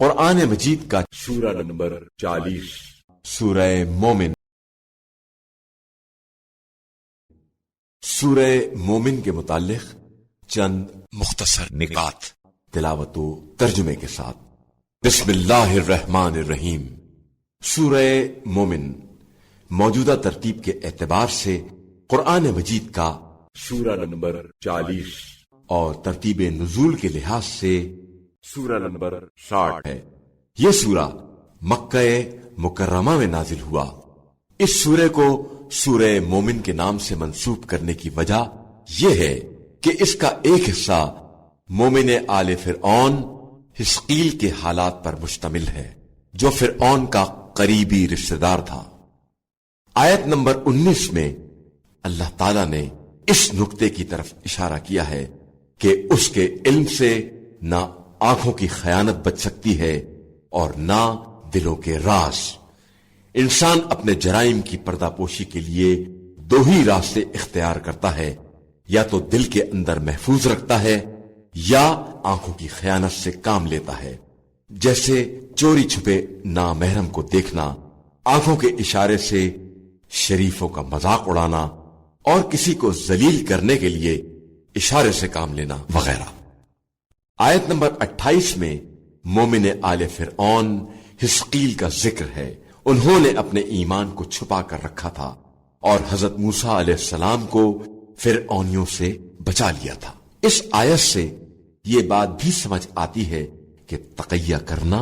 قرآن مجید کا سورہ نمبر 40 سورہ مومن۔ سورہ مومن کے متعلق چند مختصر نکات تلاوت و ترجمے کے ساتھ۔ بسم اللہ الرحمن الرحیم۔ سورہ مومن موجودہ ترتیب کے اعتبار سے قرآن مجید کا سورہ نمبر 40 اور ترتیب نزول کے لحاظ سے سورہ نمبر 60 ہے۔ یہ سورہ مکہ مکرمہ میں نازل ہوا۔ اس سورہ کو سورہ مومن کے نام سے منسوب کرنے کی وجہ یہ ہے کہ اس کا ایک حصہ مومن آل فرعون حزقیل کے حالات پر مشتمل ہے، جو فرعون کا قریبی رشتہ دار تھا۔ آیت نمبر 19 میں اللہ تعالیٰ نے اس نقطے کی طرف اشارہ کیا ہے کہ اس کے علم سے نہ آنکھوں کی خیانت بچ سکتی ہے اور نہ دلوں کے راز۔ انسان اپنے جرائم کی پردہ پوشی کے لیے دو ہی راستے اختیار کرتا ہے، یا تو دل کے اندر محفوظ رکھتا ہے یا آنکھوں کی خیانت سے کام لیتا ہے، جیسے چوری چھپے نامحرم کو دیکھنا، آنکھوں کے اشارے سے شریفوں کا مذاق اڑانا اور کسی کو ذلیل کرنے کے لیے اشارے سے کام لینا وغیرہ۔ آیت نمبر 28 میں مومن آل فرعون حزقیل کا ذکر ہے۔ انہوں نے اپنے ایمان کو چھپا کر رکھا تھا اور حضرت موسیٰ علیہ السلام کو فرعونیوں سے بچا لیا تھا۔ اس آیت سے یہ بات بھی سمجھ آتی ہے کہ تقیہ کرنا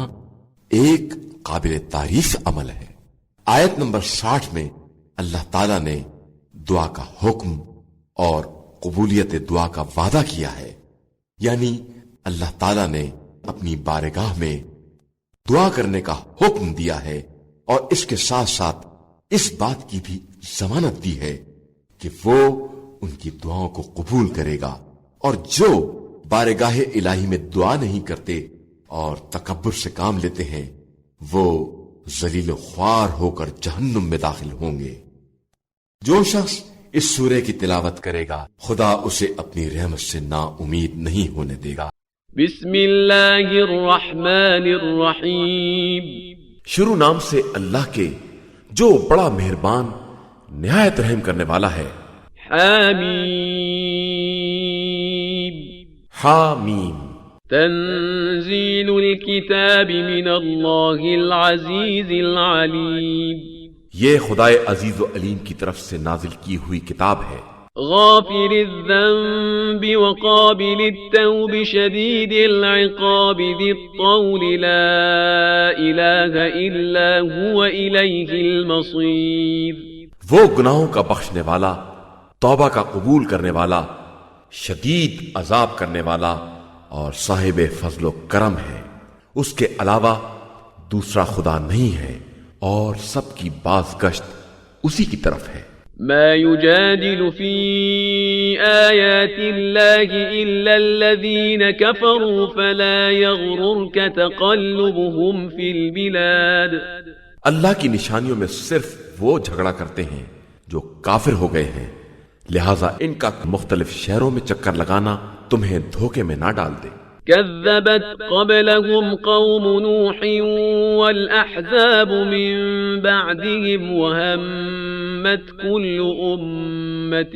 ایک قابل تعریف عمل ہے۔ آیت نمبر 60 میں اللہ تعالیٰ نے دعا کا حکم اور قبولیت دعا کا وعدہ کیا ہے، یعنی اللہ تعالیٰ نے اپنی بارگاہ میں دعا کرنے کا حکم دیا ہے، اور اس کے ساتھ ساتھ اس بات کی بھی ضمانت دی ہے کہ وہ ان کی دعاؤں کو قبول کرے گا، اور جو بارگاہ الہی میں دعا نہیں کرتے اور تکبر سے کام لیتے ہیں وہ ذلیل و خوار ہو کر جہنم میں داخل ہوں گے۔ جو شخص اس سورے کی تلاوت کرے گا خدا اسے اپنی رحمت سے نا امید نہیں ہونے دے گا۔ بسم اللہ الرحمن الرحیم۔ شروع نام سے اللہ کے جو بڑا مہربان نہایت رحم کرنے والا ہے۔ حامیم۔ حامیم۔ تنزیل الکتاب من اللہ العزیز العلیم۔ یہ خدائے عزیز و علیم کی طرف سے نازل کی ہوئی کتاب ہے۔ غافر الذنب وقابل التوب شدید العقاب ذی الطول لا الہ الا هو الیہ المصیر۔ وہ گناہوں کا بخشنے والا، توبہ کا قبول کرنے والا، شدید عذاب کرنے والا اور صاحب فضل و کرم ہے۔ اس کے علاوہ دوسرا خدا نہیں ہے اور سب کی بازگشت اسی کی طرف ہے۔ ما يجادل في آيات الله إلا الذين كفروا فلا يغررك تقلبهم في البلاد۔ اللہ کی نشانیوں میں صرف وہ جھگڑا کرتے ہیں جو کافر ہو گئے ہیں، لہذا ان کا مختلف شہروں میں چکر لگانا تمہیں دھوکے میں نہ ڈال دے۔ كذبت قبلهم قوم نوح والأحزاب من بعدهم وهمت كل أمة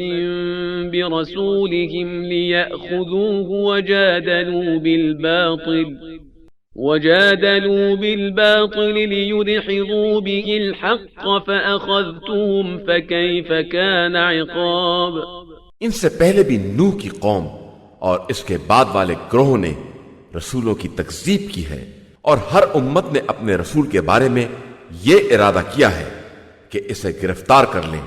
برسولهم ليأخذوه وجادلوا بالباطل ليدحضوا به الحق فأخذتهم فكيف كان عقاب۔ ان سے پہلے بھی نوح کی قوم اور اس کے بعد والے گروہوں نے رسولوں کی تکذیب کی ہے، اور ہر امت نے اپنے رسول کے بارے میں یہ ارادہ کیا ہے کہ اسے گرفتار کر لیں،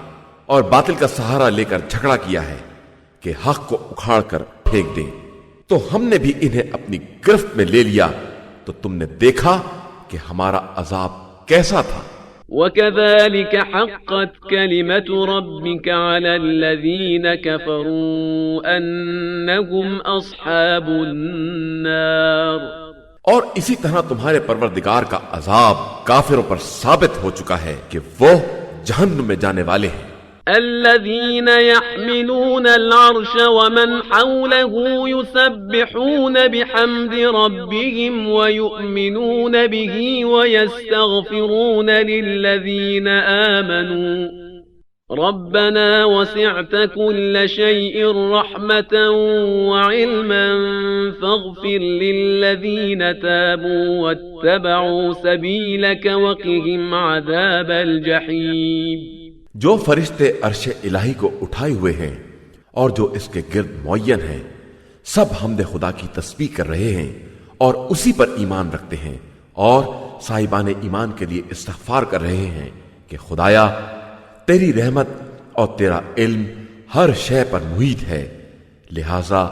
اور باطل کا سہارا لے کر جھگڑا کیا ہے کہ حق کو اکھاڑ کر پھینک دیں۔ تو ہم نے بھی انہیں اپنی گرفت میں لے لیا، تو تم نے دیکھا کہ ہمارا عذاب کیسا تھا۔ وَكَذَلِكَ حَقَّتْ كَلِمَةُ رَبِّكَ عَلَى الَّذِينَ كَفَرُوا أَنَّهُمْ أَصْحَابُ النَّارِ۔ اور اسی طرح تمہارے پروردگار کا عذاب کافروں پر ثابت ہو چکا ہے کہ وہ جہنم میں جانے والے ہیں۔ الذين يحملون العرش ومن حوله يسبحون بحمد ربهم ويؤمنون به ويستغفرون للذين آمنوا ربنا وسعت كل شيء رحمة وعلما فاغفر للذين تابوا واتبعوا سبيلك وقهم عذاب الجحيم. جو فرشتے عرش الہی کو اٹھائے ہوئے ہیں اور جو اس کے گرد معین ہیں سب حمد خدا کی تسبیح کر رہے ہیں اور اسی پر ایمان رکھتے ہیں اور صاحبان ایمان کے لیے استغفار کر رہے ہیں کہ خدایا تیری رحمت اور تیرا علم ہر شے پر محیط ہے، لہذا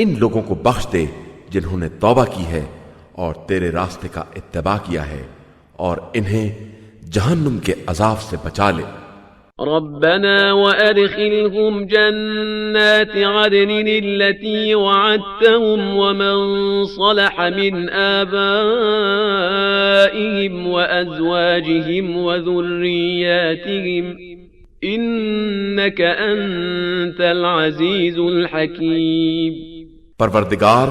ان لوگوں کو بخش دے جنہوں نے توبہ کی ہے اور تیرے راستے کا اتباع کیا ہے اور انہیں جہنم کے عذاب سے بچا لے. ربنا وأدخلهم جنات عدن التي وعدتهم ومن صلح من آبائهم وأزواجهم وذرياتهم إنك أنت العزيز الحكيم. پروردگار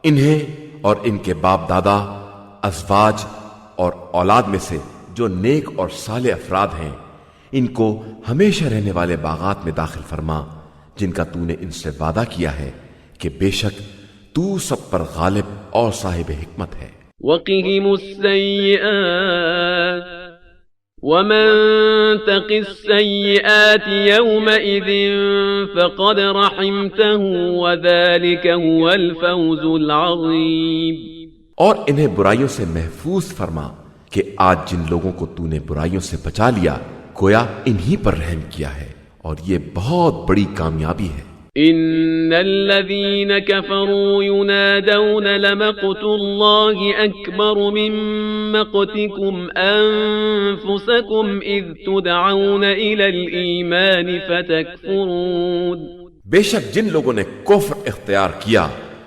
انہیں اور ان کے باپ دادا، ازواج اور اولاد میں سے جو نیک اور صالح افراد ہیں ان کو ہمیشہ رہنے والے باغات میں داخل فرما جن کا تو نے ان سے وعدہ کیا ہے کہ بے شک تو سب پر غالب اور صاحب حکمت ہے. وقهم السيئات ومن تق السيئات يومئذ فقد رحمته وذلك هو الفوز العظيم. اور انہیں برائیوں سے محفوظ فرما کہ آج جن لوگوں کو تو نے برائیوں سے بچا لیا گویا انہی پر رحم کیا ہے اور یہ بہت بڑی کامیابی ہے. ان الذين كفروا ينادون لمقت الله اكبر من مقتكم انفسكم اذ تدعون الى الايمان فتكفرون. بے شک جن لوگوں نے کفر اختیار کیا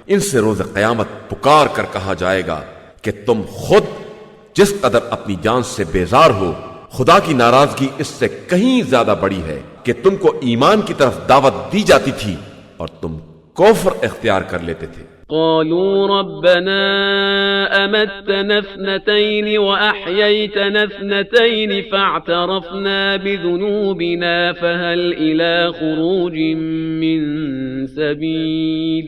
ان سے روز قیامت پکار کر کہا جائے گا کہ تم خود جس قدر اپنی جان سے بیزار ہو خدا کی ناراضگی اس سے کہیں زیادہ بڑی ہے کہ تم کو ایمان کی طرف دعوت دی جاتی تھی اور تم کفر اختیار کر لیتے تھے. قالوا ربنا امتنا اثنتين واحييتنا اثنتين فاعترفنا بذنوبنا فهل الى خروج من سبيل.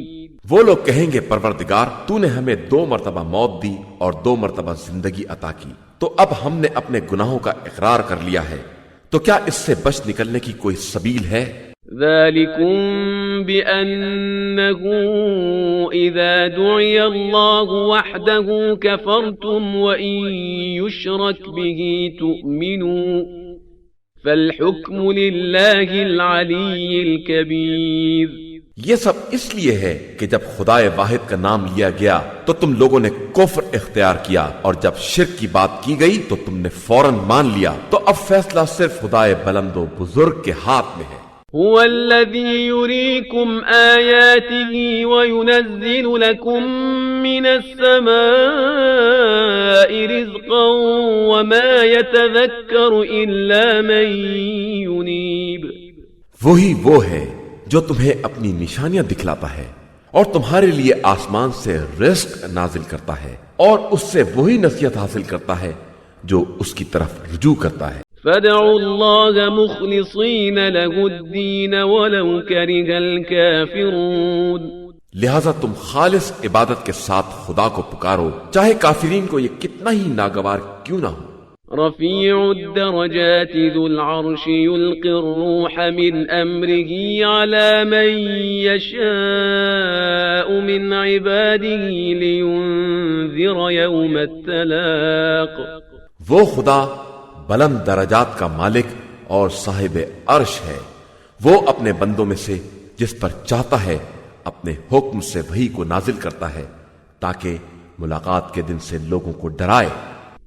وہ لوگ کہیں گے پروردگار تو نے ہمیں 2 مرتبہ موت دی اور 2 مرتبہ زندگی عطا کی تو اب ہم نے اپنے گناہوں کا اقرار کر لیا ہے تو کیا اس سے بچ نکلنے کی کوئی سبیل ہے؟ ذلكم بأنه إذا دعي الله وحده كفرتم وإن يشرك به تؤمنوا فالحكم لله العلي الكبير. یہ سب اس لیے ہے کہ جب خدائے واحد کا نام لیا گیا تو تم لوگوں نے کفر اختیار کیا اور جب شرک کی بات کی گئی تو تم نے فوراً مان لیا تو اب فیصلہ صرف خدائے بلند و بزرگ کے ہاتھ میں ہے. هو الذي يريكم آياته وينزل لكم من السماء رزقا وما يتذكر إلا من ينيب. وہی وہ ہے جو تمہیں اپنی نشانیاں دکھلاتا ہے اور تمہارے لیے آسمان سے رزق نازل کرتا ہے اور اس سے وہی نصیحت حاصل کرتا ہے جو اس کی طرف رجوع کرتا ہے. فادعوا الله مخلصين له الدين ولو كره الكافرون. لہذا تم خالص عبادت کے ساتھ خدا کو پکارو چاہے کافرین کو یہ کتنا ہی ناگوار کیوں نہ ہو. رفيع الدرجات ذو العرش يلقي الروح من أمره على من يشاء من عباده لينذر يوم التلاق. وہ خدا بلند درجات کا مالک اور صاحب عرش ہے، وہ اپنے بندوں میں سے جس پر چاہتا ہے اپنے حکم سے وحی کو نازل کرتا ہے تاکہ ملاقات کے دن سے لوگوں کو ڈرائے.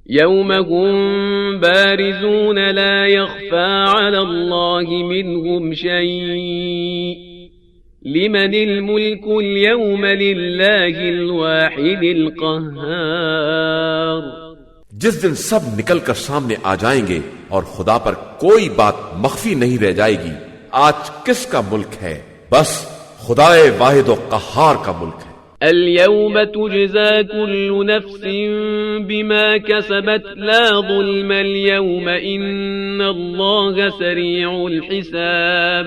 يوم هم بارزون لا يخفى على الله منهم شيء لمن الملك اليوم لله الواحد القهار. جس دن سب نکل کر سامنے آ جائیں گے اور خدا پر کوئی بات مخفی نہیں رہ جائے گی. آج کس کا ملک ہے؟ بس خدائے واحد و قہار کا ملک ہے. اليوم تجزى كل نفس بما كسبت لا ظلم اليوم إن الله سريع الحساب.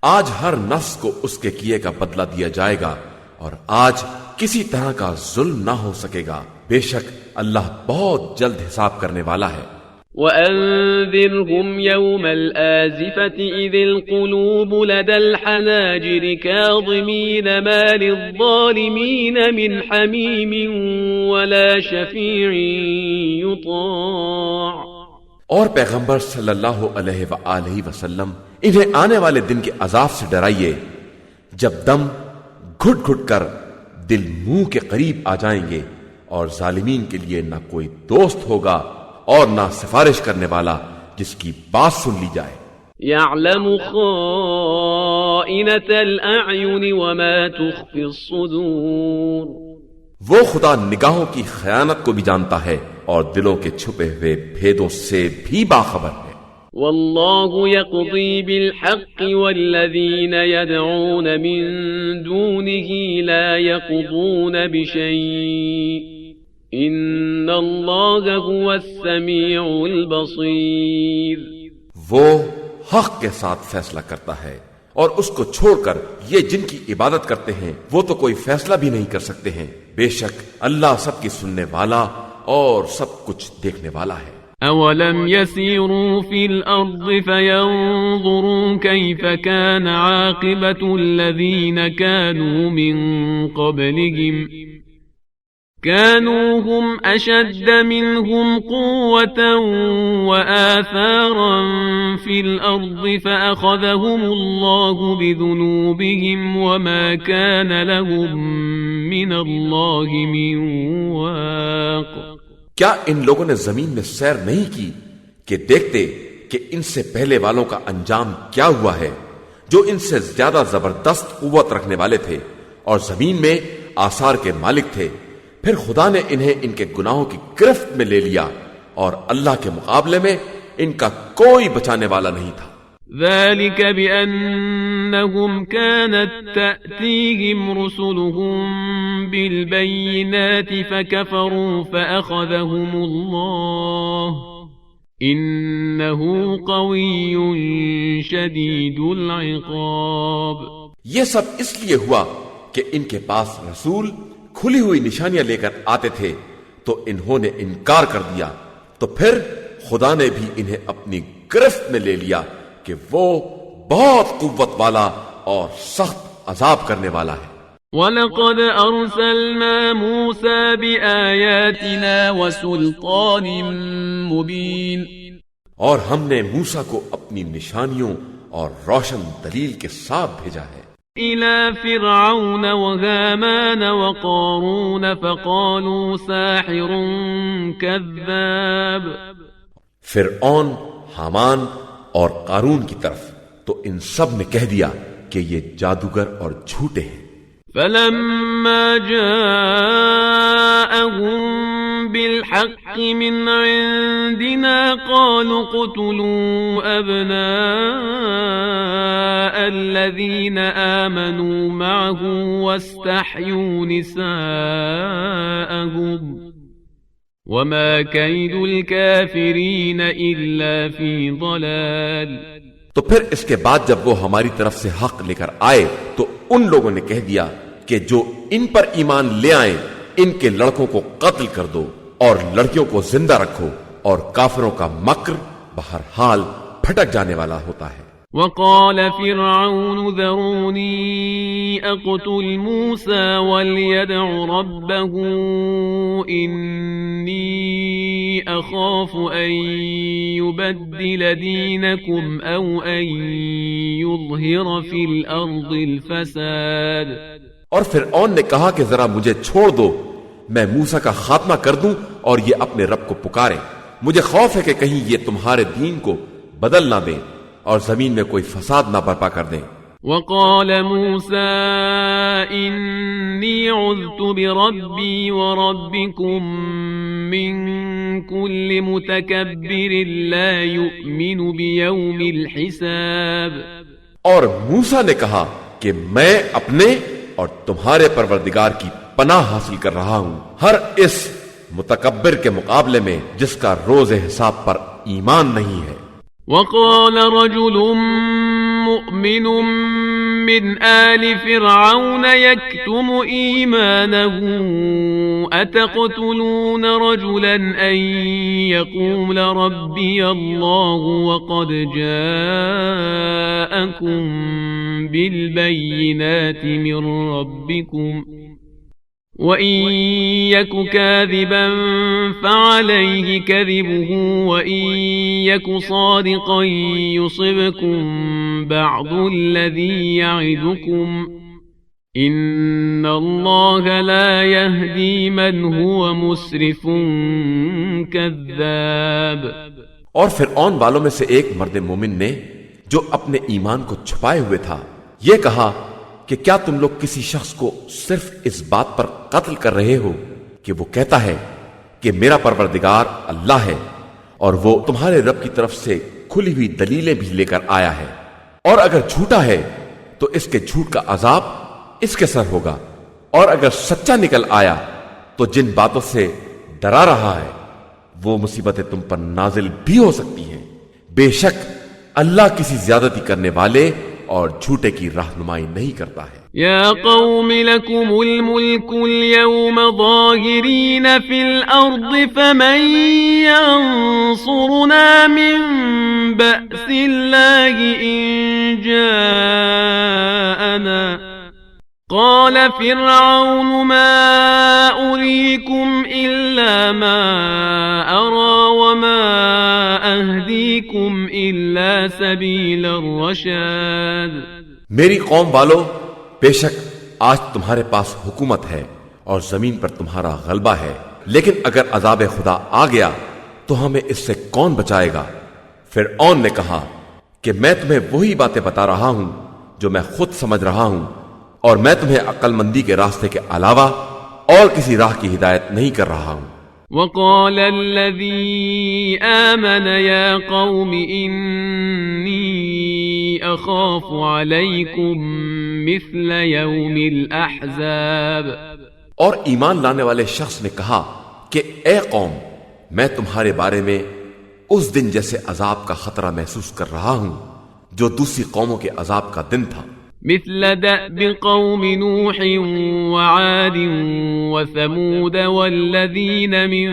آج ہر نفس کو اس کے کیے کا بدلہ دیا جائے گا اور آج کسی طرح کا ظلم نہ ہو سکے گا. بے شک اللہ بہت جلد حساب کرنے والا ہے. وأنذرهم يوم الآزفة إذ القلوب لدى الحناجر كاظمين ما للظالمين من حميم ولا شفيع يطاع. اور پیغمبر صلی اللہ علیہ وآلہ وسلم انہیں آنے والے دن کے عذاب سے ڈرائیے جب دم گھٹ گھٹ کر دل منہ کے قریب آ جائیں گے اور ظالمین کے لیے نہ کوئی دوست ہوگا اور نہ سفارش کرنے والا جس کی بات سن لی جائے. يعلم خائنة الأعين وما تخفي الصدور. وہ خدا نگاہوں کی خیانت کو بھی جانتا ہے اور دلوں کے چھپے ہوئے بھیدوں سے بھی باخبر ہے. والله يقضي بالحق والذين يدعون من دونه لا يقضون بشيء ان اللہ هو السمیع البصیر. وہ حق کے ساتھ فیصلہ کرتا ہے اور اس کو چھوڑ کر یہ جن کی عبادت کرتے ہیں وہ تو کوئی فیصلہ بھی نہیں کر سکتے ہیں. بے شک اللہ سب کی سننے والا اور سب کچھ دیکھنے والا ہے. اولم يسيروا في الارض فينظروا كيف كان عاقبة الذين كانوا من قبلهم كانوا هم أشد منهم قوة وآثارا في الأرض فأخذهم الله بذنوبهم وما كان لهم من الله من واق. کیا ان لوگوں نے زمین میں سیر نہیں کی کہ دیکھتے کہ ان سے پہلے والوں کا انجام کیا ہوا ہے جو ان سے زیادہ زبردست قوت رکھنے والے تھے اور زمین میں آثار کے مالک تھے. پھر خدا نے انہیں ان کے گناہوں کی گرفت میں لے لیا اور اللہ کے مقابلے میں ان کا کوئی بچانے والا نہیں تھا. ذلك بأنهم كانت تأتيهم رسلهم بالبينات فكفروا فأخذهم الله إنه قوي شديد العقاب. یہ سب اس لیے ہوا کہ ان کے پاس رسول کھلی ہوئی نشانیاں لے کر آتے تھے تو انہوں نے انکار کر دیا تو پھر خدا نے بھی انہیں اپنی گرفت میں لے لیا کہ وہ بہت قوت والا اور سخت عذاب کرنے والا ہے. وَلَقَدْ أَرْسَلْنَا مُوسَى بِآيَاتِنَا وَسُلْطَانٍ مُبِينٍ. اور ہم نے موسیٰ کو اپنی نشانیوں اور روشن دلیل کے ساتھ بھیجا ہے. إِلَى فِرْعَوْنَ وَهَامَانَ وَقَارُونَ فَقَالُوا سَاحِرٌ كَذَّابٌ. فرعون، حامان اور قارون کی طرف تو ان سب نے کہہ دیا کہ یہ جادوگر اور جھوٹے ہیں. فَلَمَّا جَاءَهُم بِالْحَقِّ مِنْ عِنْدِنَا قَالُوا اقْتُلُوا أَبْنَاءَ الَّذِينَ آمَنُوا مَعَهُ وَاسْتَحْيُوا نِسَاءَهُمْ وَمَا كَيْدُ الْكَافِرِينَ إِلَّا فِي ضَلَالٍ. تو پھر اس کے بعد جب وہ ہماری طرف سے حق لے کر آئے تو ان لوگوں نے کہہ دیا کہ جو ان پر ایمان لے آئیں ان کے لڑکوں کو قتل کر دو اور لڑکیوں کو زندہ رکھو اور کافروں کا مکر بہرحال پھٹک جانے والا ہوتا ہے. وقال فرعون ذروني أقتل موسى وليدع ربه إني أخاف أن يبدل دينكم أو أن يظهر في الأرض الفساد. اور فرعون نے کہا کہ ذرا مجھے چھوڑ دو، میں موسیٰ کا خاتمہ کر دوں اور یہ اپنے رب کو پکارے. مجھے خوف ہے کہ کہیں یہ تمہارے دین کو بدل نہ دیں اور زمین میں کوئی فساد نہ برپا کر دیں. وقال موسى إني عذت بربي وربكم من كل متكبر لا يؤمن بيوم الحساب. اور موسیٰ نے کہا کہ میں اپنے اور تمہارے پروردگار کی پناہ حاصل کر رہا ہوں ہر اس متکبر کے مقابلے میں جس کا روز حساب پر ایمان نہیں ہے. وقال رجل مؤمن من آل فرعون يكتم إيمانه أتقتلون رجلا أن يقول ربي الله وقد جاءكم بالبينات من ربكم وَإِن يَكُ كَاذِبًا فَعَلَيْهِ كَذِبُهُ وَإِن يَكُ صَادِقًا يُصِبْكُم بَعْضُ الَّذِي يَعِدُكُمْ إِنَّ اللَّهَ لَا يَهْدِي مَنْ هُوَ مُسْرِفٌ كَذَّابٌ. اور فرعون والوں میں سے ایک مرد مومن نے جو اپنے ایمان کو چھپائے ہوئے تھا یہ کہا کہ کیا تم لوگ کسی شخص کو صرف اس بات پر قتل کر رہے ہو کہ وہ کہتا ہے کہ میرا پروردگار اللہ ہے اور وہ تمہارے رب کی طرف سے کھلی ہوئی دلیلیں بھی لے کر آیا ہے، اور اگر جھوٹا ہے تو اس کے جھوٹ کا عذاب اس کے سر ہوگا، اور اگر سچا نکل آیا تو جن باتوں سے ڈرا رہا ہے وہ مصیبتیں تم پر نازل بھی ہو سکتی ہیں. بے شک اللہ کسی زیادتی کرنے والے اور جھوٹے کی رہنمائی نہیں کرتا ہے. یا قوم لکم الملک اليوم ظاہرین فی الارض فمن ینصرنا من بأس اللہ ان جاءنا قال فرعون ما أريكم إلا ما أرى وما أهديكم إلا سبيل الرشاد. میری قوم والو، بے شک آج تمہارے پاس حکومت ہے اور زمین پر تمہارا غلبہ ہے، لیکن اگر عذاب خدا آ گیا تو ہمیں اس سے کون بچائے گا؟ فرعون نے کہا کہ میں تمہیں وہی باتیں بتا رہا ہوں جو میں خود سمجھ رہا ہوں، اور میں تمہیں عقل مندی کے راستے کے علاوہ اور کسی راہ کی ہدایت نہیں کر رہا ہوں. وقال الذي آمن يا قوم إني أخاف عليكم مثل يوم الأحزاب. اور ایمان لانے والے شخص نے کہا کہ اے قوم، میں تمہارے بارے میں اس دن جیسے عذاب کا خطرہ محسوس کر رہا ہوں جو دوسری قوموں کے عذاب کا دن تھا. مثل دأب قوم نوح وعاد وثمود والذين من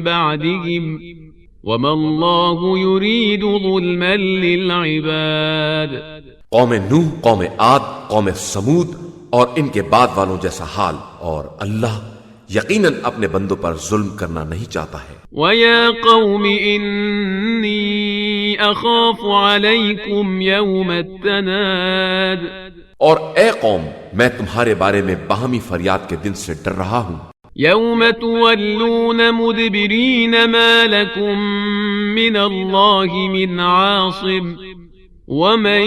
بعدهم وما الله يريد ظلما للعباد. قوم نوح، قوم عاد، قوم سمود اور ان کے بعد والوں جیسا حال، اور اللہ یقیناً اپنے بندوں پر ظلم کرنا نہیں چاہتا ہے. وَيَا قَوْمِ إِنِّي أَخَافُ عَلَيْكُمْ يَوْمَ التَّنَادِ. اور اے قوم، میں تمہارے بارے میں باہمی فریاد کے دن سے ڈر رہا ہوں. يَوْمَ تُوَلُّونَ مُدْبِرِينَ مَا لَكُمْ مِنَ اللَّهِ مِنْ عَاصِمٍ وَمَنْ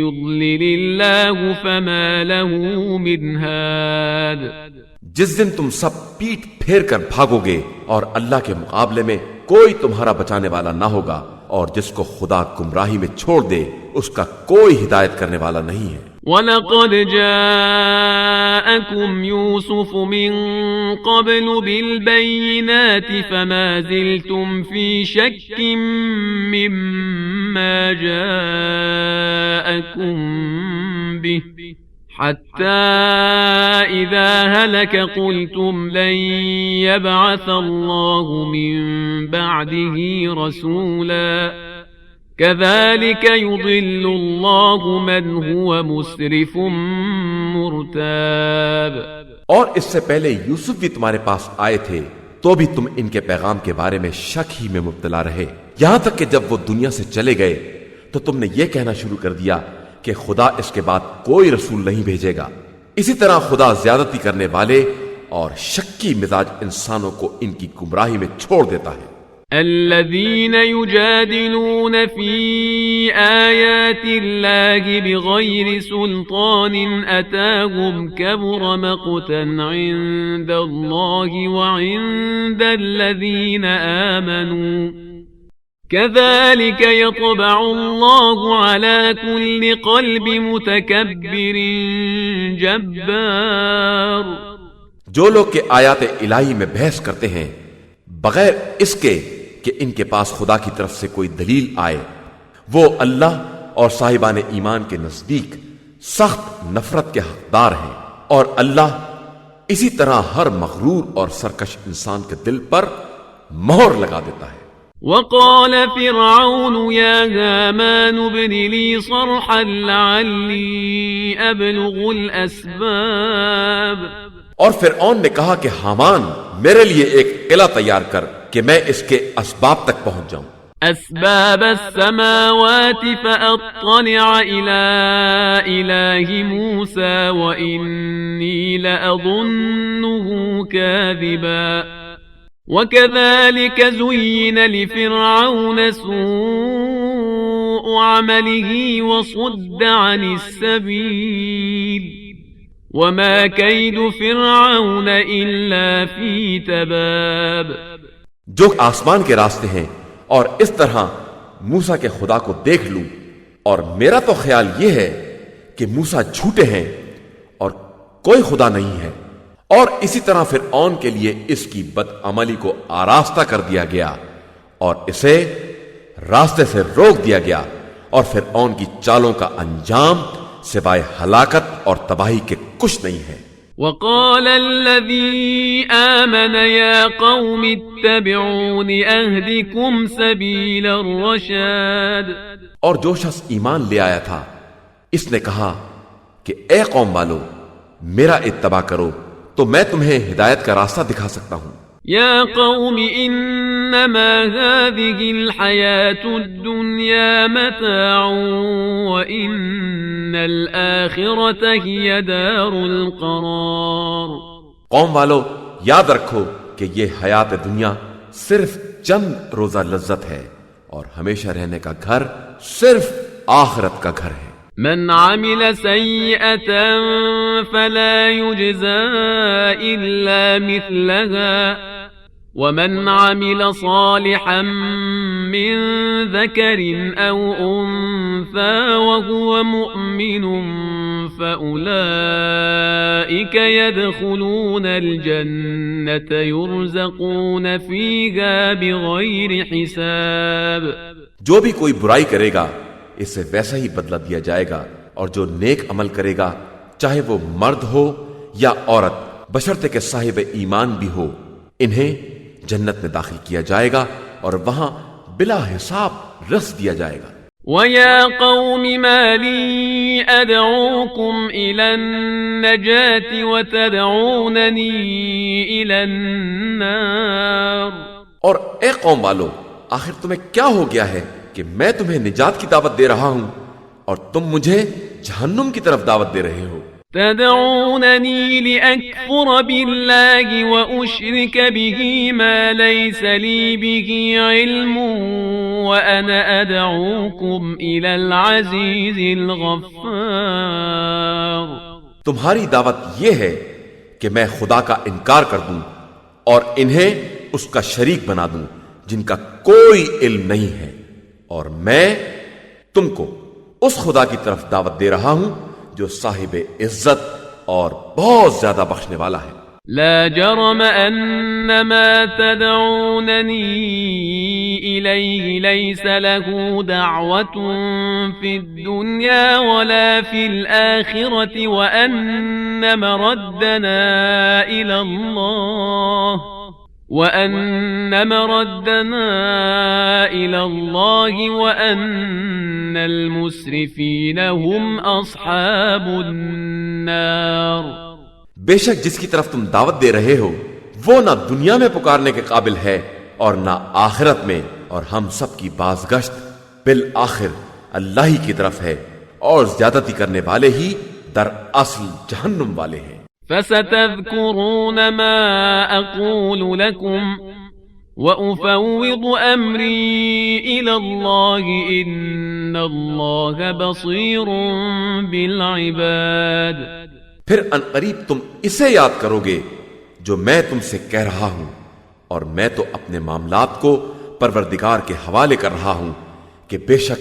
يُضْلِلِ اللَّهُ فَمَا لَهُ مِنْ هَادٍ. جس دن تم سب پیٹ پھیر کر بھاگو گے اور اللہ کے مقابلے میں کوئی تمہارا بچانے والا نہ ہوگا، اور جس کو خدا گمراہی میں چھوڑ دے اس کا کوئی ہدایت کرنے والا نہیں ہے. وَلَقَدْ جَاءَكُمْ يُوسُفُ مِنْ قَبْلُ بِالْبَيِّنَاتِ فَمَا زِلْتُمْ فِي شَكٍّ مِّمَّا جَاءَكُمْ بِهِ حَتَّى إِذَا هَلَكَ قُلْتُمْ لَن يَبْعَثَ اللَّهُ مِن بَعْدِهِ رَسُولًا كَذَلِكَ يُضِلُّ اللَّهُ مَنْ هُوَ مُسْرِفٌ مُرْتَابٌ. اور اس سے پہلے یوسف بھی تمہارے پاس آئے تھے تو بھی تم ان کے پیغام کے بارے میں شک ہی میں مبتلا رہے، یہاں تک کہ جب وہ دنیا سے چلے گئے تو تم نے یہ کہنا شروع کر دیا کہ خدا اس کے بعد کوئی رسول نہیں بھیجے گا. اسی طرح خدا زیادتی کرنے والے اور شکی مزاج انسانوں کو ان کی گمراہی میں چھوڑ دیتا ہے. الذين يجادلون في آيات الله بغير سلطان أتاهم كبر مقتا عند الله وعند الذين آمنوا كذلك يطبع الله على كل قلب متكبر جبار. جو لوگ کہ آیات الہی میں بحث کرتے ہیں بغیر اس کے کہ ان کے پاس خدا کی طرف سے کوئی دلیل آئے، وہ اللہ اور صاحبان ایمان کے نزدیک سخت نفرت کے حقدار ہیں، اور اللہ اسی طرح ہر مغرور اور سرکش انسان کے دل پر مہر لگا دیتا ہے. وقال فرعون يا هامان ابن لي صرحا لعلي أبلغ الأسباب. اور فرعون نے کہا کہ حامان میرے لیے ایک قلعہ تیار کر کہ میں اس کے اسباب تک پہنچ جاؤں. أسباب السماوات فأطلع إلى إله موسى وإني لأظنه كاذبا وكذلك زين لفرعون سوء عمله وصد عن السبيل وما كيد فرعون إلا في تباب. جو آسمان کے راستے ہیں اور اس طرح موسیٰ کے خدا کو دیکھ لوں، اور میرا تو خیال یہ ہے کہ موسیٰ جھوٹے ہیں اور کوئی خدا نہیں ہے، اور اسی طرح فرعون کے لیے اس کی بدعملی کو آراستہ کر دیا گیا اور اسے راستے سے روک دیا گیا، اور فرعون کی چالوں کا انجام سوائے ہلاکت اور تباہی کے کچھ نہیں ہے. وقال الذي آمن يا قوم اتبعون أهدكم سبيل الرشاد. اور جو شخص ایمان لے آیا تھا اس نے کہا کہ اے قوم والو میرا اتباع کرو تو میں تمہیں ہدایت کا راستہ دکھا سکتا ہوں. يا قوم إنما هذه الحياة الدنيا متاع وإن الآخرة هي دار القرار. قوم والو یاد رکھو کہ یہ حیات دنیا صرف چند روزہ لذت ہے اور ہمیشہ رہنے کا گھر صرف آخرت کا گھر ہے. من عمل سيئة فلا يجزى إلا مثلها ومن عمل صالحا من ذكر أو أنثى وهو مؤمن فأولئك يدخلون الجنة يرزقون فيها بغير حساب. جو بھی کوئی برائی کرے گا اسے ویسا ہی بدلہ دیا جائے گا، اور جو نیک عمل کرے گا چاہے وہ مرد ہو یا عورت بشرطے کہ صاحب ایمان بھی ہو، انہیں جنت میں داخل کیا جائے گا اور وہاں بلا حساب رزق دیا جائے گا. وَيَا قَوْمِ مَا لِي أَدْعُوكُمْ إِلَى النَّجَاةِ وَتَدْعُونَنِي إِلَى النَّارِ. اور اے قوم والو آخر تمہیں کیا ہو گیا ہے کہ میں تمہیں نجات کی دعوت دے رہا ہوں اور تم مجھے جہنم کی طرف دعوت دے رہے ہو. تدعونني لأكفر بالله وأشرك به ما ليس لي به علم وأنا أدعوكم إلى العزيز الغفار. تمہاری دعوت یہ ہے کہ میں خدا کا انکار کر دوں اور انہیں اس کا شریک بنا دوں جن کا کوئی علم نہیں ہے، اور میں تم کو اس خدا کی طرف دعوت دے رہا ہوں جو صاحب عزت اور بہت زیادہ بخشنے والا ہے. لا جرم ان ما تدعونني اليه ليس له دعوة في الدنيا ولا في الآخرة وأن مردنا إلى الله وأن المسرفين هم أصحاب النار. بے شک جس کی طرف تم دعوت دے رہے ہو وہ نہ دنیا میں پکارنے کے قابل ہے اور نہ آخرت میں، اور ہم سب کی بازگشت بالآخر اللہ ہی کی طرف ہے، اور زیادتی کرنے والے ہی در اصل جہنم والے ہیں. فستذكرون ما أقول لكم وَأُفَوِّضُ أَمْرِي إِلَى اللَّهِ إِنَّ اللَّهَ بَصِيرٌ بِالْعِبَادِ۔ پھر عنقریب تم اسے یاد کرو گے جو میں تم سے کہہ رہا ہوں، اور میں تو اپنے معاملات کو پروردگار کے حوالے کر رہا ہوں کہ بے شک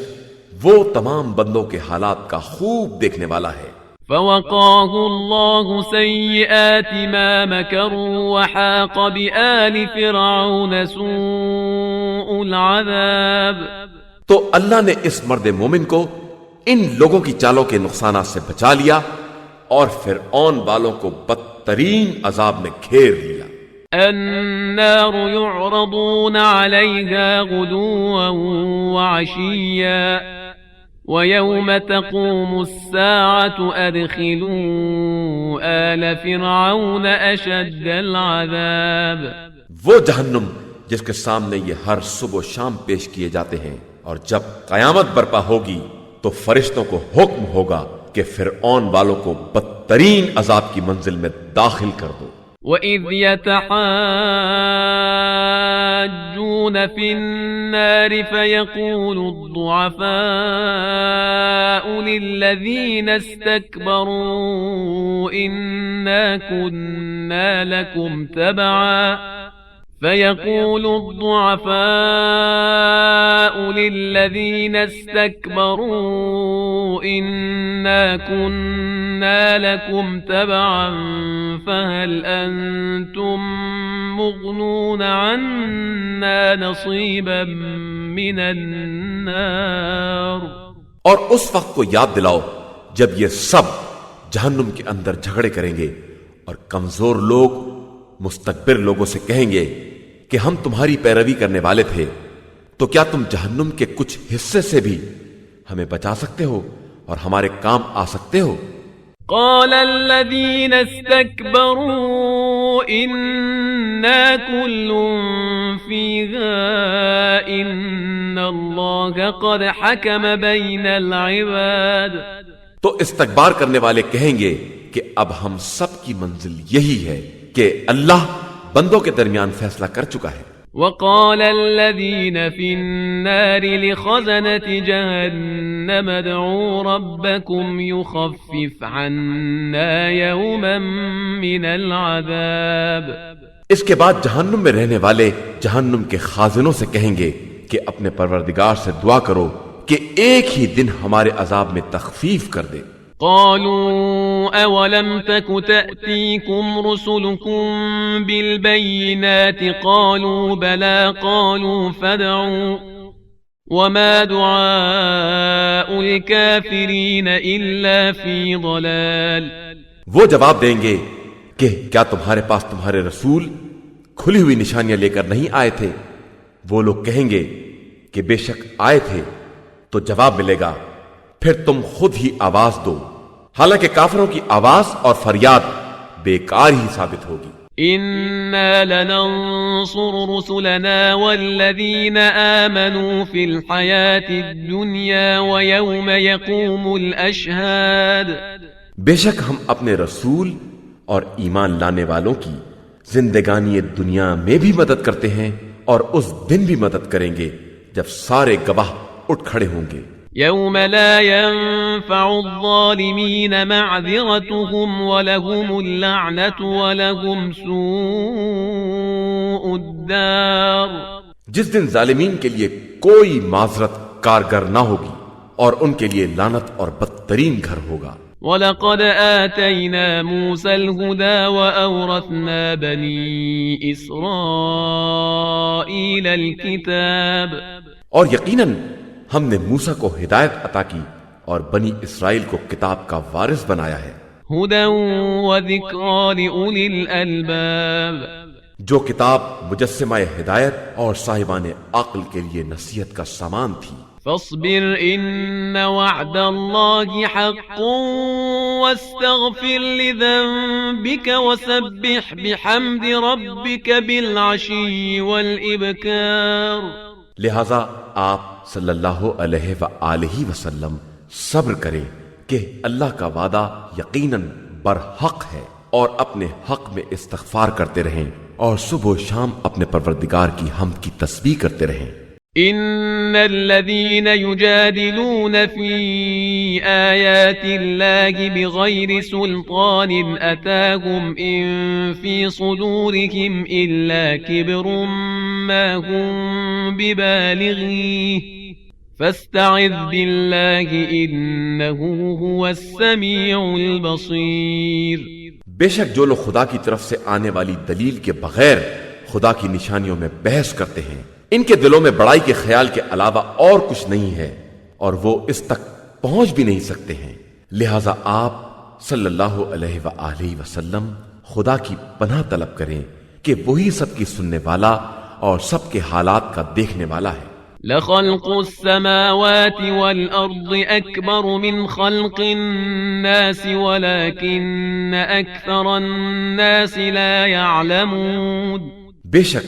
وہ تمام بندوں کے حالات کا خوب دیکھنے والا ہے۔ فَوَقَاهُ اللَّهُ سَيِّئَاتِ مَا مَكَرُوا وَحَاقَ بِآلِ فِرْعَوْنَ سُوءُ الْعَذَابِ۔ تو اللہ نے اس مرد مومن کو ان لوگوں کی چالوں کے نقصانات سے بچا لیا اور فرعون والوں کو بدترین عذاب میں گھیر لیا۔ النار يعرضون عليها غدوا وعشيا ويوم تقوم الساعة أدخلوا آل فرعون أشد العذاب۔ وہ جہنم جس کے سامنے یہ ہر صبح و شام پیش کیے جاتے ہیں، اور جب قیامت برپا ہوگی تو فرشتوں کو حکم ہوگا کہ فرعون والوں کو بدترین عذاب کی منزل میں داخل کر دو۔ وَإِذْ يَتَحَاجُّونَ فِي النَّارِ فَيَقُولُ الضُّعَفَاءُ لِلَّذِينَ اسْتَكْبَرُوا إِنَّا كُنَّا لَكُمْ تَبَعًا فيقول الضعفاء للذين استكبروا إنا كنا لكم تبعا فهل أنتم مغنون عنا نصيبا من النار۔ اور اس وقت کو یاد دلاؤ جب یہ سب جہنم کے اندر جھگڑے کریں گے اور کمزور لوگ مستکبر لوگوں سے کہیں گے کہ ہم تمہاری پیروی کرنے والے تھے، تو کیا تم جہنم کے کچھ حصے سے بھی ہمیں بچا سکتے ہو اور ہمارے کام آ سکتے ہو؟ قال الذين استكبروا إنا كل فيها إن الله قد حكم بين العباد۔ تو استکبار کرنے والے کہیں گے کہ اب ہم سب کی منزل یہی ہے کہ اللہ بندوں کے درمیان فیصلہ کر چکا ہے۔ وقال الذين في النار لخزنة جهنم ادعوا ربكم يخفف عنا يوما من العذاب۔ اس کے بعد جہنم میں رہنے والے جہنم کے خازنوں سے کہیں گے کہ اپنے پروردگار سے دعا کرو کہ ایک ہی دن ہمارے عذاب میں تخفیف کر دے۔ قالوا أولم تك تأتيكم رسلكم بالبينات قالوا بلى قالوا فادعوا وما دعاء الكافرين إلا في ضلال۔ وہ جواب دیں گے کہ کیا تمہارے پاس تمہارے رسول کھلی ہوئی نشانیاں لے کر نہیں آئے تھے؟ وہ لوگ کہیں گے کہ بے شک آئے تھے، تو جواب ملے گا پھر تم خود ہی آواز دو، حالانکہ کافروں کی آواز اور فریاد بیکار ہی ثابت ہوگی۔ إنا لننصر رسلنا والذين آمنوا في الحياة الدنيا ويوم يقوم الأشهاد۔ بے شک ہم اپنے رسول اور ایمان لانے والوں کی زندگانی دنیا میں بھی مدد کرتے ہیں اور اس دن بھی مدد کریں گے جب سارے گواہ اٹھ کھڑے ہوں گے۔ يوم لا ينفع الظالمين معذرتهم ولهم اللعنة ولهم سوء الدار۔ جس دن ظالمین کے لیے کوئی معذرت کارگر نہ ہوگی اور ان کے لیے لعنت اور بدترین گھر ہوگا۔ وَلَقَدْ آتَيْنَا مُوسَى الْهُدَى وَأَوْرَثْنَا بَنِي إِسْرَائِيلَ الْكِتَابَ۔ اور یقیناً ہم نے موسیٰ کو ہدایت عطا کی اور بنی اسرائیل کو کتاب کا وارث بنایا ہے۔ هُدًى وَذِكْرَى لِأُولِي الْأَلْبَابِ۔ جو کتاب مجسمہ ہدایت اور صاحبان عقل کے لیے نصیحت کا سامان تھی۔ فاصبر إن وعد الله حق واستغفر لذنبك وسبح بحمد ربك بالعشي والإبكار۔ لہذا آپ صلی اللہ علیہ وآلہ وسلم صبر کریں کہ اللہ کا وعدہ یقیناً برحق ہے، اور اپنے حق میں استغفار کرتے رہیں اور صبح و شام اپنے پروردگار کی حمد کی تسبیح کرتے رہیں۔ ان الذين يجادلون في آيات الله بغير سلطان أتاهم إن في صدورهم إلا كبر ما هم ببالغيه فاستعذ بالله إنه هو السميع البصير۔ بے شک جو لوگ خدا کی طرف سے آنے والی دلیل کے بغیر خدا کی نشانیوں میں بحث کرتے ہیں، ان کے دلوں میں بڑائی کے خیال کے علاوہ اور کچھ نہیں ہے اور وہ اس تک پہنچ بھی نہیں سکتے ہیں۔ لہذا آپ صلی اللہ علیہ وآلہ وسلم خدا کی پناہ طلب کریں کہ وہی سب کی سننے والا اور سب کے حالات کا دیکھنے والا ہے۔ لخلق السماوات والأرض أكبر من خلق الناس ولكن أكثر الناس لا يعلمون۔ بے شک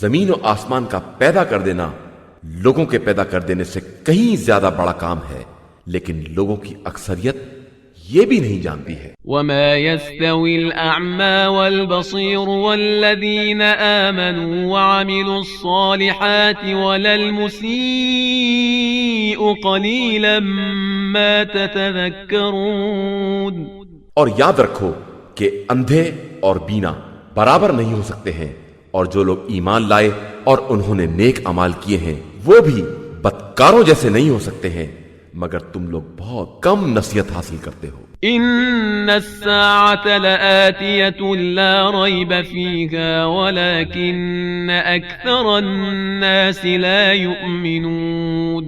زمین و آسمان کا پیدا کر دینا لوگوں کے پیدا کر دینے سے کہیں زیادہ بڑا کام ہے، لیکن لوگوں کی اکثریت یہ بھی نہیں جانتی ہے۔ وما يستوي الأعمى والبصير والذين آمنوا وعملوا الصالحات ولا المسيء قليلا ما تتذكرون۔ اور یاد رکھو کہ اندھے اور بینا برابر نہیں ہو سکتے ہیں، اور جو لوگ ایمان لائے اور انہوں نے نیک اعمال کیے ہیں وہ بھی بدکاروں جیسے نہیں ہو سکتے ہیں، مگر تم لوگ بہت کم نصیحت حاصل کرتے ہو۔ ان الساعة لآتية لا ريب فيها ولكن اكثر الناس لا يؤمنون۔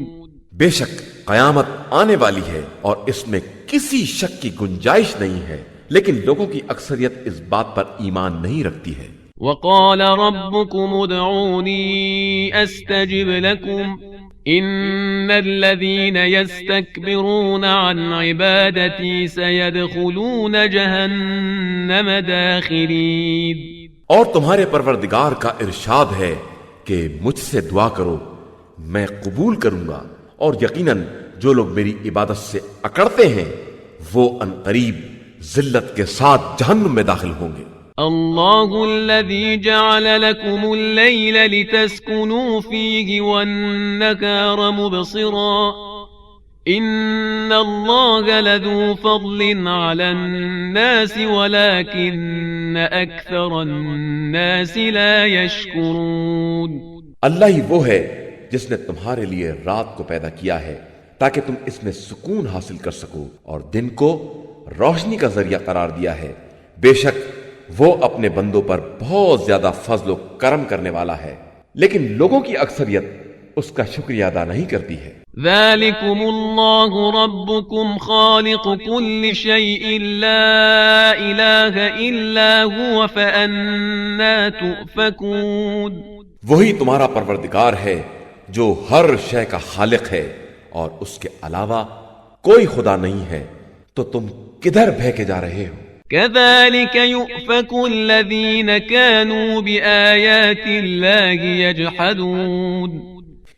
بے شک قیامت آنے والی ہے اور اس میں کسی شک کی گنجائش نہیں ہے، لیکن لوگوں کی اکثریت اس بات پر ایمان نہیں رکھتی ہے۔ وقال ربكم ادعوني استجب لكم ان الذين يستكبرون عن عبادتي سيدخلون جهنم داخرين۔ اور تمہارے پروردگار کا ارشاد ہے کہ مجھ سے دعا کرو میں قبول کروں گا، اور یقیناً جو لوگ میری عبادت سے اکڑتے ہیں وہ عنقریب ذلت کے ساتھ جہنم میں داخل ہوں گے۔ اللہ الذي جعل لكم الليل لتسكنوا فيه والنهار مبصرا ان الله لذو فضل على الناس ولكن اكثر الناس لا يشكرون۔ اللہ ہی وہ ہے جس نے تمہارے لیے رات کو پیدا کیا ہے تاکہ تم اس میں سکون حاصل کر سکو، اور دن کو روشنی کا ذریعہ قرار دیا ہے۔ بے شک وہ اپنے بندوں پر بہت زیادہ فضل و کرم کرنے والا ہے، لیکن لوگوں کی اکثریت اس کا شکریہ ادا نہیں کرتی ہے۔ ذالکم اللہ ربکم خالق کل شیء لا الہ الا هو فأنا تؤفکون۔ وہی تمہارا پروردگار ہے جو ہر شے کا خالق ہے، اور اس کے علاوہ کوئی خدا نہیں ہے، تو تم کدھر بہکے جا رہے ہو؟ كذلك يؤفك الذين كانوا بآيات الله يجحدون۔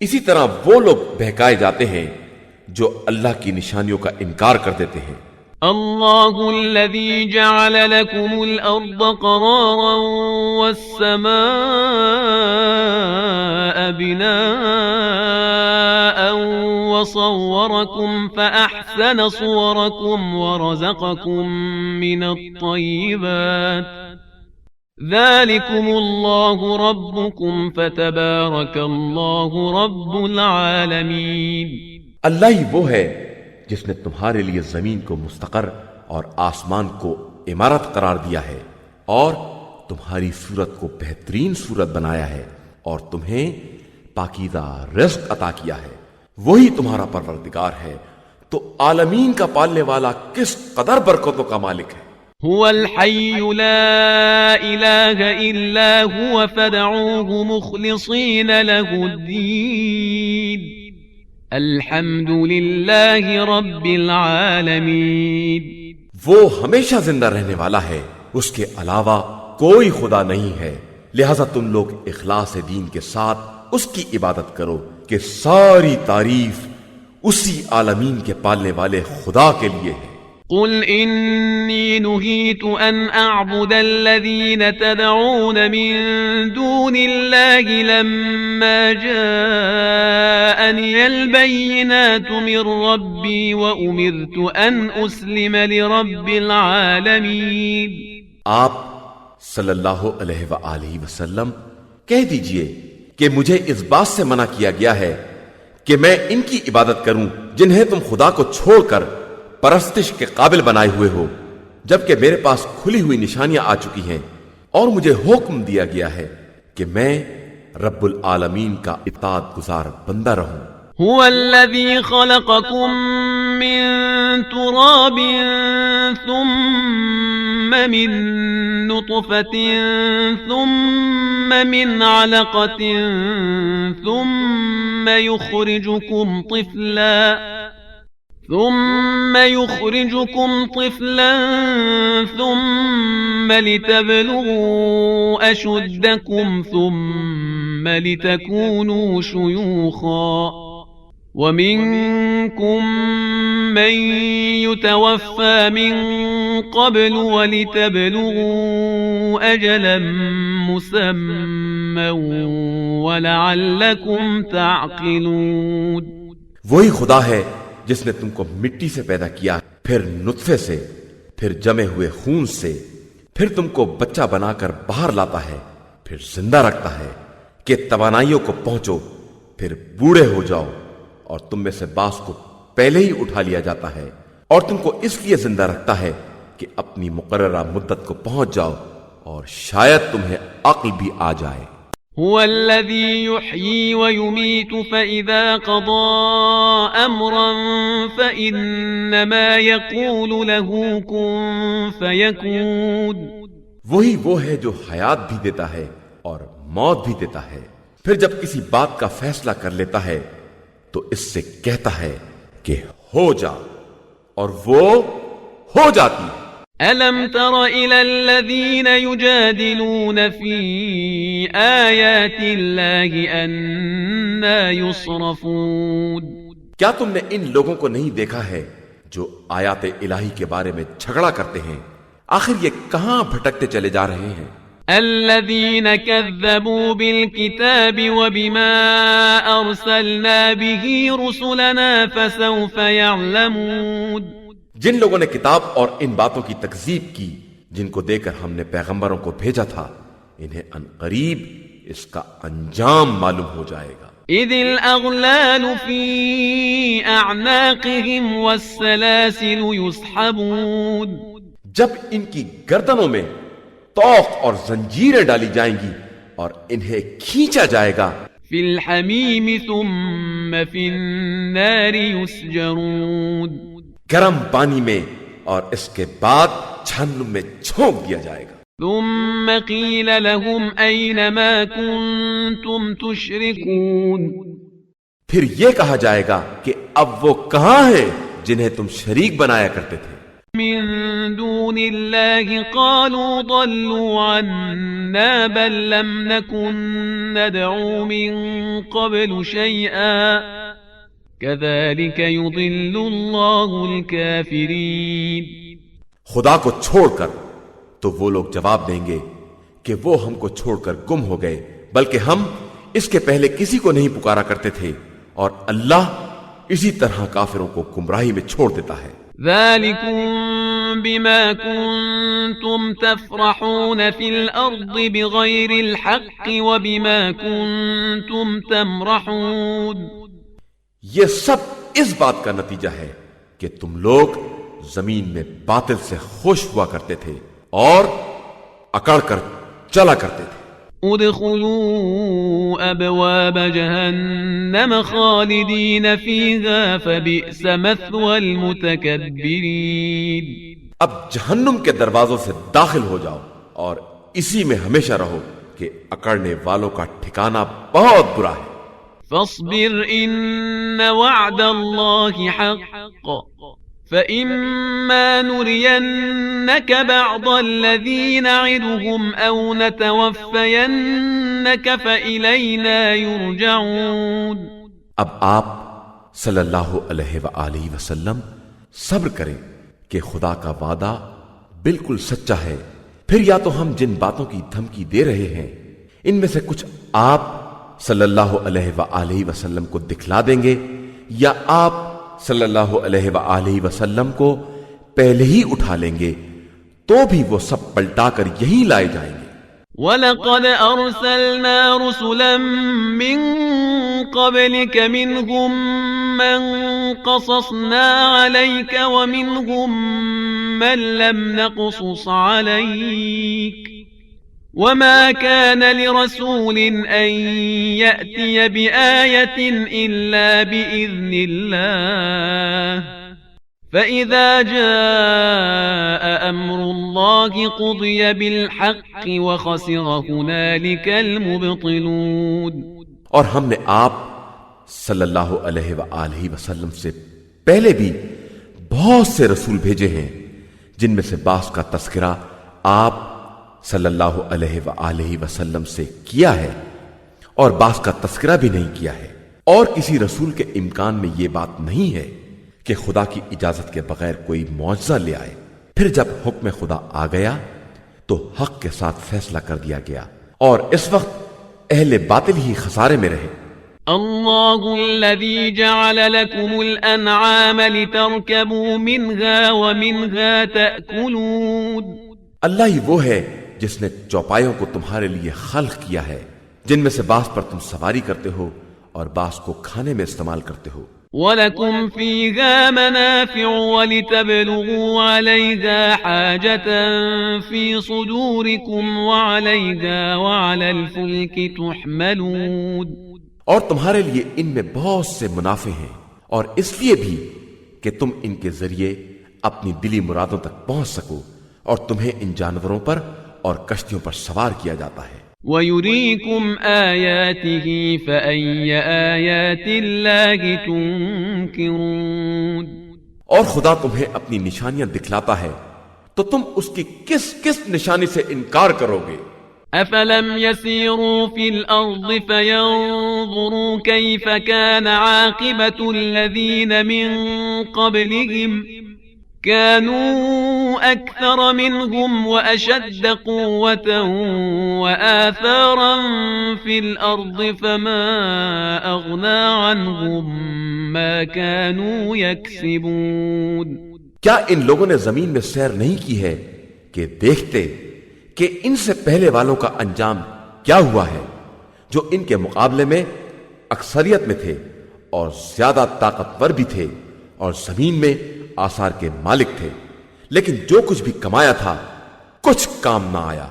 اسی طرح وہ لوگ بہکائے جاتے ہیں جو اللہ کی نشانیوں کا انکار کر دیتے ہیں۔ اللہ الذي جعل لكم الأرض قرارا والسماء بناء وصوركم فأحسن صوركم ورزقكم من الطيبات ذلكم الله ربكم فتبارك الله رب العالمين۔ اللہ ہی وہ ہے جس نے تمہارے لیے زمین کو مستقر اور آسمان کو عمارت قرار دیا ہے، اور تمہاری صورت کو بہترین صورت بنایا ہے، اور تمہیں پاکیزہ رزق عطا کیا ہے۔ وہی تمہارا پروردگار ہے، تو عالمین کا پالنے والا کس قدر برکتوں کا مالک ہے۔ هو الحي لا إله إلا هو فادعوه مخلصين له الدين الحمد لله رب العالمين۔ وہ ہمیشہ زندہ رہنے والا ہے، اس کے علاوہ کوئی خدا نہیں ہے، لہذا تم لوگ اخلاص دین کے ساتھ اس کی عبادت کرو کہ ساری تعریف اسی عالمین کے پالنے والے خدا کے لیے ہے۔ قل إني نهيت أن أعبد الذين تدعون من دون الله لما جاءني البينات من ربي وأمرت أن أسلم لرب العالمين. آپ صلی اللہ علیہ وآلہ وسلم کہہ دیجئے کہ مجھے اس بات سے منع کیا گیا ہے کہ میں ان کی عبادت کروں جنہیں تم خدا کو چھوڑ کر پرستش کے قابل بنائے ہوئے ہو، جبکہ میرے پاس کھلی ہوئی نشانیاں آ چکی ہیں اور مجھے حکم دیا گیا ہے کہ میں رب العالمین کا اطاعت گزار بندہ رہوں. هو الذي خلقكم من تراب ثم من نطفة ثم من علقة ثم يخرجكم طفلا ثم لتبلغوا أشدكم ثم لتكونوا شيوخا ومنكم من يتوفى من قبل ولتبلغوا أجلا مسمى ولعلكم تعقلون. وہی خدا ہے جس نے تم کو مٹی سے پیدا کیا، پھر نطفے سے، پھر جمے ہوئے خون سے، پھر تم کو بچہ بنا کر باہر لاتا ہے، پھر زندہ رکھتا ہے کہ توانائیوں کو پہنچو، پھر بوڑھے ہو جاؤ، اور تم میں سے بعض کو پہلے ہی اٹھا لیا جاتا ہے، اور تم کو اس لیے زندہ رکھتا ہے کہ اپنی مقررہ مدت کو پہنچ جاؤ اور شاید تمہیں عقل بھی آ جائے. هو الذي يحيي ويميت فإذا قضى أمرا فإنما يقول له كن فيكون. وہی وہ ہے جو حیات بھی دیتا ہے اور موت بھی دیتا ہے، پھر جب کسی بات کا فیصلہ کر لیتا ہے تو اس سے کہتا ہے کہ ہو جا، اور وہ ہو جاتی ہے. أَلَمْ تَرَ إِلَى الَّذِينَ يُجَادِلُونَ فِي آيَاتِ اللَّهِ أَنَّى يُصْرَفُونَ. کیا تم نے ان لوگوں کو نہیں دیکھا ہے جو آیات الہی کے بارے میں جھگڑا کرتے ہیں؟ آخر یہ کہاں بھٹکتے چلے جا رہے ہیں؟ الذين كذبوا بالكتاب وبما أرسلنا به رسلنا فسوف يعلمون. جن لوگوں نے کتاب اور ان باتوں کی تکذیب کی جن کو دے کر ہم نے پیغمبروں کو بھیجا تھا، انہیں ان قریب اس کا انجام معلوم ہو جائے گا. اذ الاغلال في اعناقهم والسلاسل يسحبون. جب ان کی گردنوں میں توق اور زنجیریں ڈالی جائیں گی اور انہیں کھینچا جائے گا. في الحميم ثم في النار يسجرون. گرم پانی میں اور اس کے بعد جہنم میں جھونک دیا جائے گا. ثم قيل لهم أين ما كنتم تشركون. پھر یہ کہا جائے گا کہ اب وہ کہاں ہیں جنہیں تم شریک بنایا کرتے تھے. من دون الله قالوا ضلوا عنا بل لم نكن ندعو من قبل شيئا كذلك يضل الله الكافرين. خدا کو چھوڑ کر تو وہ لوگ جواب دیں گے کہ وہ ہم کو چھوڑ کر گم ہو گئے، بلکہ ہم اس کے پہلے کسی کو نہیں پکارا کرتے تھے، اور اللہ اسی طرح کافروں کو گمراہی میں چھوڑ دیتا ہے. ذلكم بما كنتم تفرحون في الأرض بغير الحق وبما كنتم تمرحون. یہ سب اس بات کا نتیجہ ہے کہ تم لوگ زمین میں باطل سے خوش ہوا کرتے تھے اور اکڑ کر چلا کرتے تھے. ادخلوا ابواب جہنم خالدین فیہا فبئس مثوى المتکبرین. اب جہنم کے دروازوں سے داخل ہو جاؤ اور اسی میں ہمیشہ رہو کہ اکڑنے والوں کا ٹھکانہ بہت برا ہے. فاصبر ان وعد اللہ حق فإما نرينك بعض الذي نعدهم أو نتوفينك فإلينا يرجعون. اب آپ صلی اللہ علیہ وآلہ وسلم صبر کریں، کہ خدا کا وعدہ بالکل سچا ہے، پھر یا تو ہم جن باتوں کی دھمکی دے رہے ہیں ان میں سے کچھ آپ صلی اللہ علیہ وآلہ وسلم کو دکھلا دیں گے، یا آپ صلی اللہ علیہ وآلہ وسلم کو پہلے ہی اٹھا لیں گے، تو بھی وہ سب پلٹا کر یہی لائے جائیں گے۔ وَلَقَدْ أَرْسَلْنَا رُسُلًا مِّن قَبْلِكَ مِنْهُمْ مَنْ قَصَصْنَا عَلَيْكَ وَمِنْهُمْ مَنْ لَمْ نَقْصُصْ عَلَيْكَ وَمَا كَانَ لِرَسُولٍ أَنْ يَأْتِيَ بِآيَةٍ إِلَّا بِإِذْنِ اللَّهِ فَإِذَا جَاءَ أَمْرُ اللَّهِ قُضِيَ بِالْحَقِّ وَخَسِرَ هُنَالِكَ الْمُبْطِلُونَ۔ اور ہم نے آپ صلی اللہ علیہ وآلہ وسلم سے پہلے بھی بہت سے رسول بھیجے ہیں، جن میں سے بعض کا تذکرہ آپ صلی اللہ علیہ وآلہ وسلم سے کیا ہے اور بعض کا تذکرہ بھی نہیں کیا ہے، اور کسی رسول کے امکان میں یہ بات نہیں ہے کہ خدا کی اجازت کے بغیر کوئی معجزہ لے آئے، پھر جب حکم خدا آ گیا تو حق کے ساتھ فیصلہ کر دیا گیا، اور اس وقت اہل باطل ہی خسارے میں رہے۔ اللہ الذي جعل لكم الانعام لتركبوا منها ومنها تأكلون۔ اللہ ہی وہ ہے جس نے چوپایوں کو تمہارے لیے خلق کیا ہے، جن میں سے بعض پر تم سواری کرتے ہو اور بعض کو کھانے میں استعمال کرتے ہو۔ وَلَكُمْ فِيهَا مَنَافِعُ وَلِتَبْلُغُوا عَلَيْهَا حَاجَةً فِي صُدُورِكُمْ وَعَلَيْهَا وَعَلَى الْفُلْكِ تُحْمَلُونَ۔ اور تمہارے لیے ان میں بہت سے منافع ہیں، اور اس لیے بھی کہ تم ان کے ذریعے اپنی دلی مرادوں تک پہنچ سکو، اور تمہیں ان جانوروں پر اور کشتیوں پر سوار کیا جاتا ہے۔ وَيُرِيكُمْ آيَاتِهِ فَأَيَّ آيَاتِ اللَّهِ تُنْكِرُونَ۔ اور خدا تمہیں اپنی نشانیاں دکھلاتا ہے تو تم اس کی کس کس نشانی سے انکار کرو گے؟ أَفَلَمْ يَسِيرُوا فِي الْأَرْضِ فَيَنْظُرُوا كَيْفَ كَانَ عَاقِبَةُ الَّذِينَ مِنْ قَبْلِهِمْ كانوا أكثر منهم وأشد قوة وآثارا في الأرض فما أغنى عنهم ما كانوا يكسبون۔ کیا ان لوگوں نے زمین میں سیر نہیں کی ہے کہ دیکھتے کہ ان سے پہلے والوں کا انجام کیا ہوا ہے، جو ان کے مقابلے میں اکثریت میں تھے اور زیادہ طاقتور بھی تھے اور زمین میں آثار کے مالک تھے، لیکن جو کچھ بھی کمایا تھا کچھ کام نہ آیا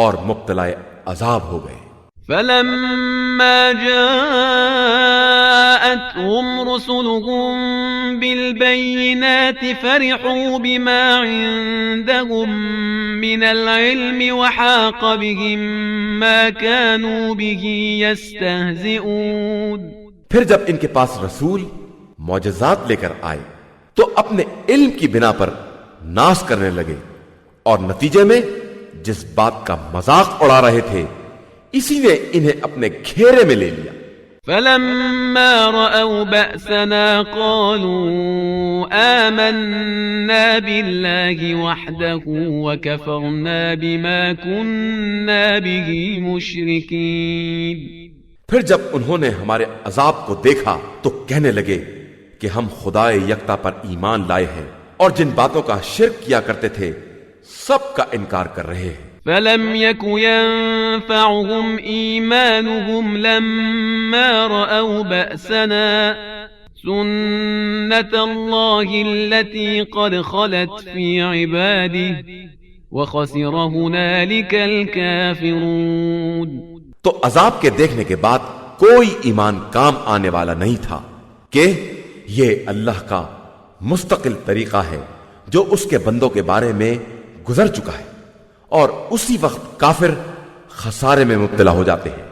اور مبتلا عذاب ہو گئے۔ فَلَمَّا جَاءَتْهُمْ رُسُلُهُم بِالْبَيِّنَاتِ فَرِحُوا بِمَا عِندَهُم مِّنَ الْعِلْمِ وَحَاقَ بِهِم مَّا كَانُوا بِهِ يَسْتَهْزِئُونَ۔ پھر جب ان کے پاس رسول معجزات لے کر آئے تو اپنے علم کی بنا پر ناز کرنے لگے، اور نتیجے میں جس بات کا مذاق اڑا رہے تھے اسی نے انہیں اپنے گھیرے میں لے لیا۔ فَلَمَّا رَأَوْا بَأْسَنَا قَالُوا آمَنَّا بِاللَّهِ وَحْدَهُ وَكَفَرْنَا بِمَا كُنَّا بِهِ مُشْرِكِينَ۔ پھر جب انہوں نے ہمارے عذاب کو دیکھا تو کہنے لگے کہ ہم خدائے یکتا پر ایمان لائے ہیں اور جن باتوں کا شرک کیا کرتے تھے سب کا انکار کر رہے ہیں۔ فَلَمْ يَكُ يَنفَعُهُمْ إِيمَانُهُمْ لَمَّا رَأَوْا بَأْسَنَا سُنَّةَ اللَّهِ الَّتِي قَدْ خَلَتْ فِي عِبَادِهِ وَخَسِرَ هُنَالِكَ الْكَافِرُونَ۔ تو عذاب کے دیکھنے کے بعد کوئی ایمان کام آنے والا نہیں تھا کہ یہ اللہ کا مستقل طریقہ ہے جو اس کے بندوں کے بارے میں گزر چکا ہے، اور اسی وقت کافر خسارے میں مبتلا ہو جاتے ہیں۔